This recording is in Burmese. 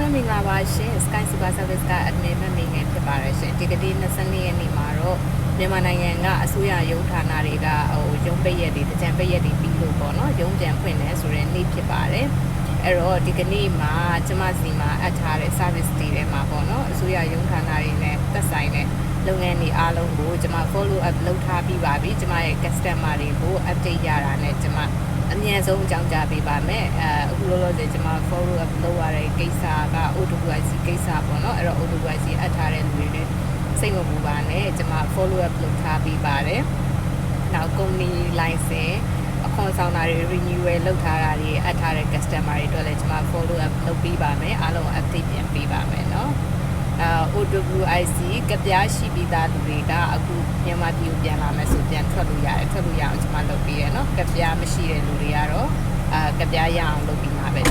လုံးပဲမင်္ဂလာပါရှင် Sky Super Service က admin မင်းငယ်ဖြစ်ပါတယ်ရှင်ဒီကနေ့22ရက်နေ့မှာတော့မြန်မာနိုင်ငံကအစိုးရရုံးဌာနတွေကရုံးပိတ်ရက်တွေတကြံပိတ်ရက်တွေပြီးလို့ပေါ့နော်ရုံးပြန်ဖွင့်နေဆိုတဲ့နေ့ဖြစ်ပါတယ်အဲ့တော့ဒီကနေ့မှာကျမစီမှာအပ်ထားတဲ့ service တွေထဲမှာပေါ့နော်အစိုးရရုံးဌာနတွေနဲ့သက်ဆိုင်တဲ့လုပ်ငန်းတွေအားလုံးကိုကျမ follow up လုပ်ထားပြီးပါပြီကျမရဲ့ customer တွေကို update ရတာနဲ့ကျမအမြန်ဆုံးအကြောင်းကြားပေးပါမယ်အခုလောလောဆယ်ကျွန်မ follow up လုပ်ရတဲ့ကိစ္စက OWIC ကိစ္စပေါ့နော်အဲ့တော့ OWIC အပ်ထားတဲ့လူတွေနဲ့စိတ်မပူပါနဲ့ကျွန်မ follow up လုပ်ထားပေးပါတယ်နောက် company license အခွန်ဆောင်တာတွေ renewal လုပ်ထားတာတွေအပ်ထားတဲ့ customer တွေအတွက်လည်းကျွန်မ follow up လုပ်ပေးပါမယ်အားလုံး update ပြန်ပေးပါမယ်နော်OWIC ကပြားရှိပြီးသားလူတွေကအခုမြန်မာပြည်ကိုပြန်လာမယ်ဆိုပြန်ထွက်လို့ရတယ်ထွက်လို့ရအောင်ကျွန်မလုပ်ပေးရနော်ကပြားမရှိတဲ့လူတွေကတော့ကပြားရအောင်လုပ်ပြီးမှာပဲ